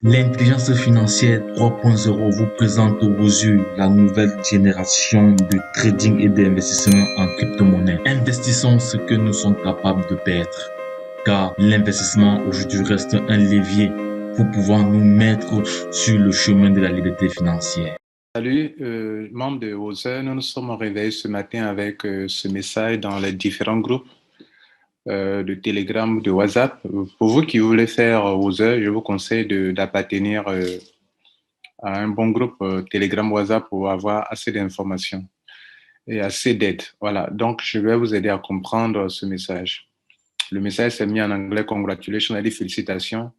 L'intelligence financière 3.0 vous présente aux yeux la nouvelle génération de trading et d'investissement en crypto-monnaie. Investissons ce que nous sommes capables de perdre, car l'investissement aujourd'hui reste un levier pour pouvoir nous mettre sur le chemin de la liberté financière. Salut, membres de Ozer. Nous nous sommes réveillés ce matin avec ce message dans les différents groupes de Telegram, de WhatsApp. Pour vous qui voulez faire Ozer, je vous conseille d'appartenir à un bon groupe Telegram, WhatsApp pour avoir assez d'informations et assez d'aide. Voilà, donc je vais vous aider à comprendre ce message. Le message s'est mis en anglais, congratulations, on a dit félicitations.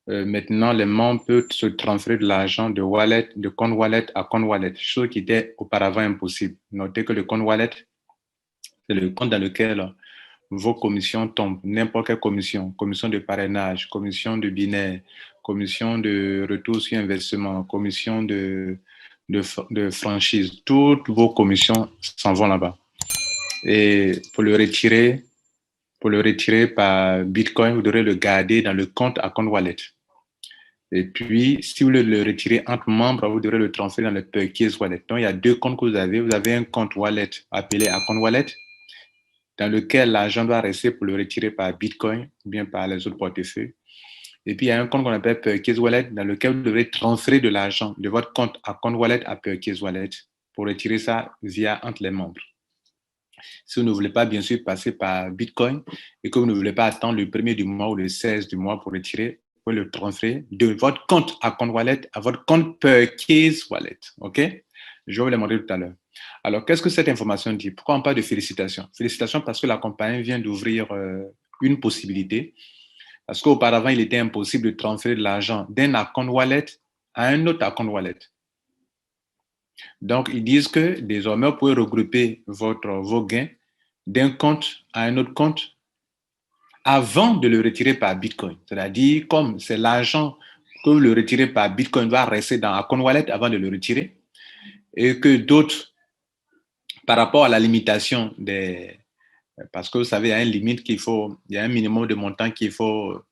Maintenant, les membres peuvent se transférer de l'argent de compte wallet à compte wallet, chose qui était auparavant impossible. Notez que le compte wallet, c'est le compte dans lequel vos commissions tombent, n'importe quelle commission, commission de parrainage, commission de binaire, commission de retour sur investissement, commission de franchise, toutes vos commissions s'en vont là-bas. Et pour le retirer par Bitcoin, vous devrez le garder dans le compte à compte wallet. Et puis, si vous voulez le retirer entre membres, vous devrez le transférer dans le Perkins Wallet. Donc, il y a deux comptes que vous avez. Vous avez un compte wallet appelé Account Wallet, dans lequel l'argent doit rester pour le retirer par Bitcoin ou bien par les autres portefeuilles. Et puis, il y a un compte qu'on appelle Perkins Wallet, dans lequel vous devrez transférer de l'argent de votre compte Account Wallet à Perkins Wallet pour retirer ça via entre les membres. Si vous ne voulez pas, bien sûr, passer par Bitcoin et que vous ne voulez pas attendre le 1er du mois ou le 16 du mois pour retirer, vous pouvez le transférer de votre compte à compte wallet à votre compte Perkins Wallet. OK? Je vais vous le montrer tout à l'heure. Alors, qu'est-ce que cette information dit? Pourquoi on parle de félicitations? Félicitations parce que la compagnie vient d'ouvrir une possibilité. Parce qu'auparavant, il était impossible de transférer de l'argent d'un account wallet à un autre account wallet. Donc, ils disent que désormais, vous pouvez regrouper vos gains d'un compte à un autre compte avant de le retirer par Bitcoin. C'est-à-dire, comme c'est l'argent que vous le retirez par Bitcoin doit rester dans un compte wallet avant de le retirer, et que d'autres, par rapport à la limitation des... Parce que vous savez, il y a une limite il y a un minimum de montant qu'il faut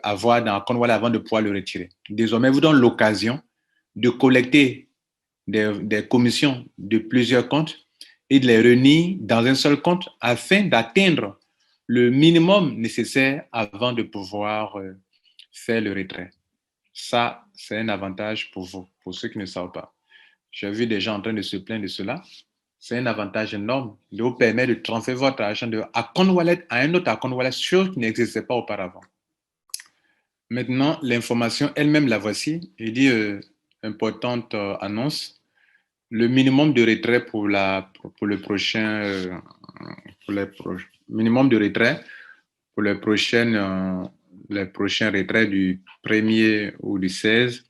avoir dans un compte wallet avant de pouvoir le retirer. Désormais, vous donne l'occasion de collecter des commissions de plusieurs comptes et de les réunir dans un seul compte afin d'atteindre le minimum nécessaire avant de pouvoir faire le retrait. Ça, c'est un avantage pour vous, pour ceux qui ne savent pas. J'ai vu des gens en train de se plaindre de cela. C'est un avantage énorme de vous permettre de transférer votre argent de account wallet à un autre account wallet, chose qui n'existait pas auparavant. Maintenant, l'information elle-même, la voici. Il dit importante annonce. Le minimum de retrait pour le prochain minimum de retrait pour les prochains retraits du 1er ou du 16,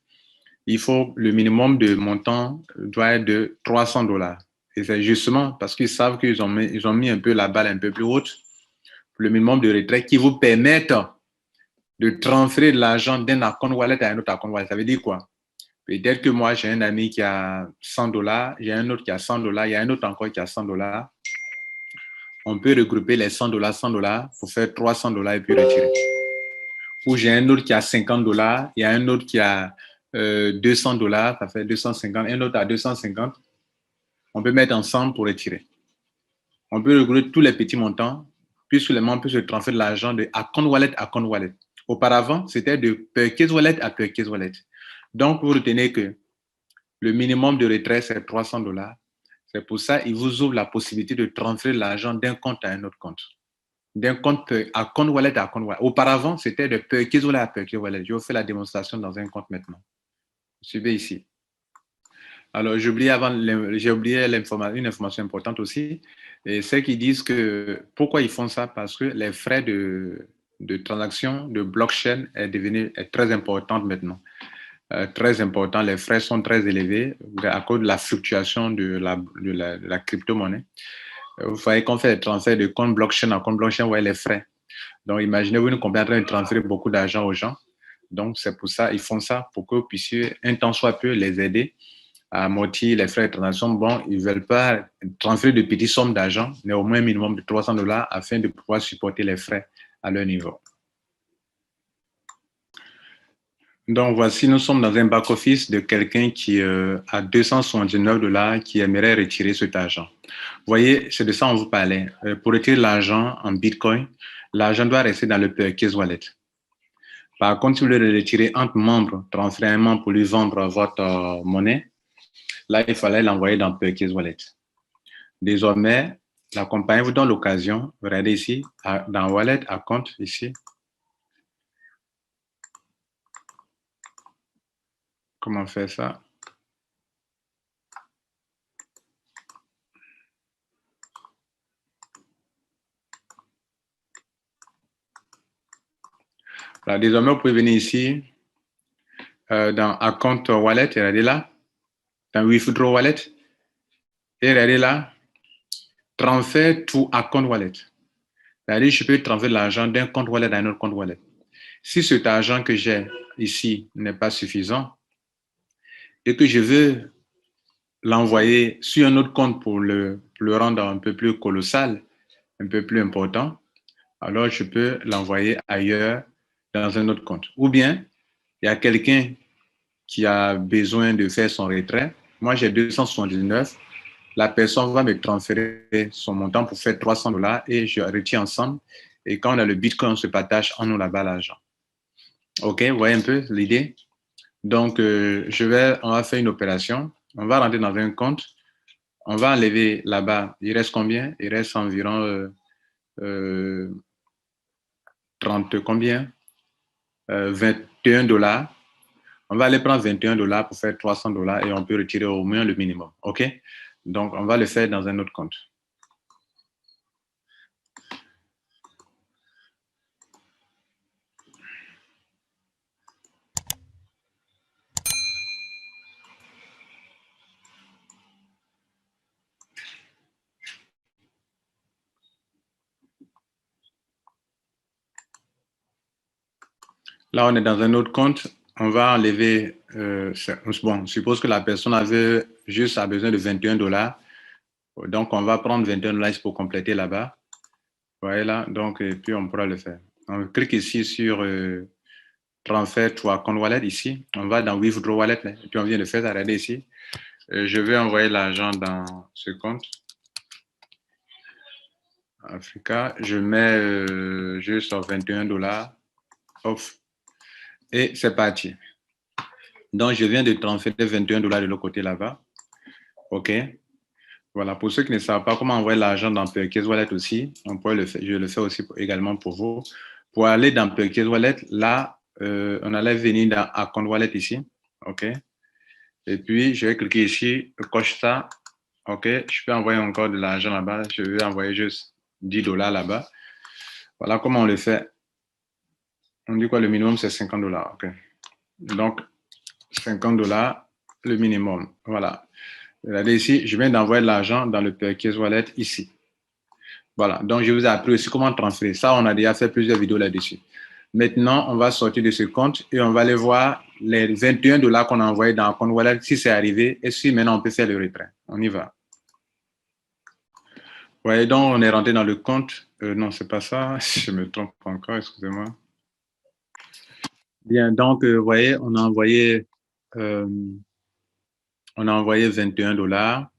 il faut le minimum de montant doit être de $300. Et c'est justement parce qu'ils savent qu'ils ont mis un peu la balle un peu plus haute pour le minimum de retrait qui vous permettent de transférer de l'argent d'un account wallet à un autre account wallet. Ça veut dire quoi? Peut-être que moi, j'ai un ami qui a $100, j'ai un autre qui a $100, il y a un autre encore qui a $100. On peut regrouper les $100, $100 pour faire $300 et puis retirer. Ou j'ai un autre qui a $50, il y a un autre qui a $200, ça fait 250, un autre a 250. On peut mettre ensemble pour retirer. On peut regrouper tous les petits montants, puisque les membres peuvent se transférer de l'argent de account wallet à account wallet. Auparavant, c'était de Perkins Wallet à Perkins Wallet. Donc, vous retenez que le minimum de retrait, c'est $300. C'est pour ça qu'il vous ouvre la possibilité de transférer l'argent d'un compte à un autre compte. D'un compte à compte wallet à compte wallet. Auparavant, c'était de Perkins Wallet à Perkins Wallet. Je vous fais la démonstration dans un compte maintenant. Suivez ici. Alors, j'ai oublié une information importante aussi. Et c'est qu'ils disent que pourquoi ils font ça? Parce que les frais de transaction de blockchain est très important maintenant. Très important, les frais sont très élevés à cause de la fluctuation de la crypto-monnaie. Vous voyez qu'on fait des transferts de compte blockchain à compte blockchain, vous voyez les frais. Donc, imaginez-vous une compagnie en train de transférer beaucoup d'argent aux gens. Donc, c'est pour ça, ils font ça pour que vous puissiez, un temps soit peu, les aider à amortir les frais de transaction. Bon, ils ne veulent pas transférer de petites sommes d'argent, mais au moins un minimum de $300 afin de pouvoir supporter les frais à leur niveau. Donc, voici, nous sommes dans un back-office de quelqu'un qui a 279 dollars qui aimerait retirer cet argent. Vous voyez, c'est de ça on vous parlait. Pour retirer l'argent en Bitcoin, l'argent doit rester dans le Perkins Wallet. Par contre, si vous voulez le retirer entre membres, transférément pour lui vendre votre monnaie, là, il fallait l'envoyer dans Perkins Wallet. Désormais, la compagnie vous donne l'occasion, regardez ici, dans Wallet, à compte, ici. Comment faire ça? Alors, désormais, vous pouvez venir ici, dans Account Wallet, regardez là, dans Withdraw Wallet, et regardez là, Transfert to Account Wallet. C'est-à-dire, je peux transférer l'argent d'un compte wallet à un autre compte wallet. Si cet argent que j'ai ici n'est pas suffisant et que je veux l'envoyer sur un autre compte pour le rendre un peu plus colossal, un peu plus important, alors je peux l'envoyer ailleurs dans un autre compte. Ou bien, il y a quelqu'un qui a besoin de faire son retrait. Moi, j'ai 279. La personne va me transférer son montant pour faire 300 dollars et je retire ensemble. Et quand on a le Bitcoin, on se partage en nous là-bas l'argent. OK, vous voyez un peu l'idée? Donc, on va faire une opération. On va rentrer dans un compte. On va enlever là-bas. Il reste combien? Il reste environ 30 combien? 21 dollars. On va aller prendre 21 dollars pour faire 300 dollars et on peut retirer au moins le minimum. OK? Donc, on va le faire dans un autre compte. Là, on est dans un autre compte. On va enlever, bon, suppose que la personne a besoin de 21 dollars. Donc, on va prendre 21 dollars pour compléter là-bas. Voyez là, donc, et puis on pourra le faire. On clique ici sur Transfert to Account Wallet ici. On va dans Withdraw Wallet, là, et puis on vient de faire, regardez ici. Je vais envoyer l'argent dans ce compte. Africa, je mets juste 21 dollars off. Et c'est parti. Donc, je viens de transférer 21 dollars de l'autre côté là-bas. OK. Voilà. Pour ceux qui ne savent pas comment envoyer l'argent dans Perkins Wallet aussi, on pourrait le faire. Je le fais aussi également pour vous. Pour aller dans Perkins Wallet, là, on allait venir dans Account Wallet ici. OK. Et puis, je vais cliquer ici, je coche ça. OK. Je peux envoyer encore de l'argent là-bas. Je vais envoyer juste 10 dollars là-bas. Voilà comment on le fait. On dit quoi? Le minimum, c'est 50 dollars. OK. Donc, 50 dollars, le minimum. Voilà. Regardez ici, je viens d'envoyer l'argent dans le Perkins Wallet ici. Voilà. Donc, je vous ai appris aussi comment transférer. Ça, on a déjà fait plusieurs vidéos là-dessus. Maintenant, on va sortir de ce compte et on va aller voir les 21 dollars qu'on a envoyés dans le compte Wallet, si c'est arrivé et si maintenant on peut faire le retrait. On y va. Vous voyez, donc, on est rentré dans le compte. Non, c'est pas ça. Je me trompe encore, excusez-moi. Bien, donc, vous voyez, on a envoyé 21 dollars.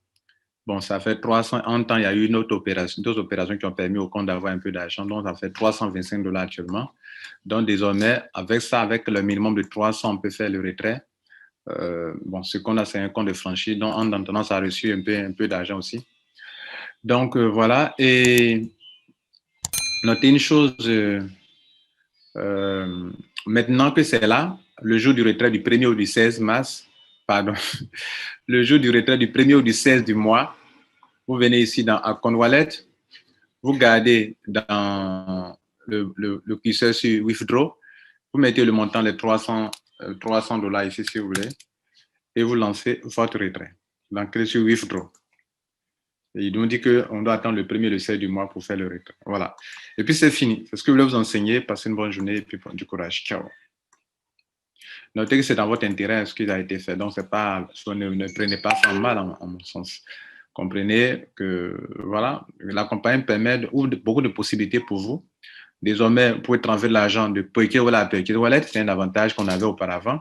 Bon, ça fait 300. En temps, il y a eu d'autres opérations qui ont permis au compte d'avoir un peu d'argent. Donc, ça fait 325 dollars actuellement. Donc, désormais, avec ça, avec le minimum de 300, on peut faire le retrait. Bon, ce qu'on a, c'est un compte de franchise. Donc, en attendant, ça a reçu un peu d'argent aussi. Donc, voilà. Et notez une chose, maintenant que c'est là, le jour du retrait du 1er ou du 16 mars, pardon, le jour du retrait du 1er ou du 16 du mois, vous venez ici dans Account Wallet, vous gardez dans le curseur sur Withdraw, vous mettez le montant de 300 dollars ici si vous voulez, et vous lancez votre retrait. Donc, cliquez sur Withdraw. Et il nous dit qu'on doit attendre le 1er et le 16 du mois pour faire le retrait. Voilà. Et puis, c'est fini. C'est ce que je voulais vous enseigner. Passez une bonne journée et puis du courage. Ciao. Notez que c'est dans votre intérêt ce qui a été fait. Donc, c'est pas, ne prenez pas ça en mal, en mon sens. Comprenez que, voilà, la compagnie ouvre beaucoup de possibilités pour vous. Désormais, vous pouvez transférer de l'argent de Perkins Wallet à Perkins Wallet. C'est un avantage qu'on avait auparavant.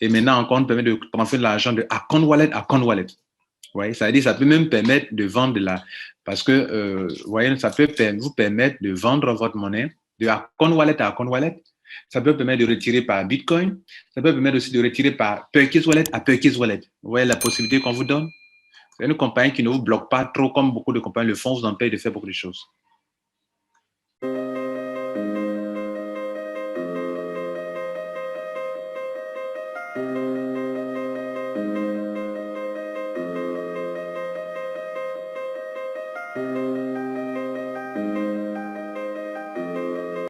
Et maintenant, encore, on permet de transférer de l'argent de account wallet à account wallet. Ouais, ça veut dire ça peut même permettre de vendre de la... Parce que, vous voyez, ça peut vous permettre de vendre votre monnaie de account wallet à account wallet. Ça peut permettre de retirer par Bitcoin. Ça peut permettre aussi de retirer par Perkins Wallet à Perkins Wallet. Vous voyez la possibilité qu'on vous donne? C'est une compagnie qui ne vous bloque pas trop comme beaucoup de compagnies le font, vous empêche de faire beaucoup de choses.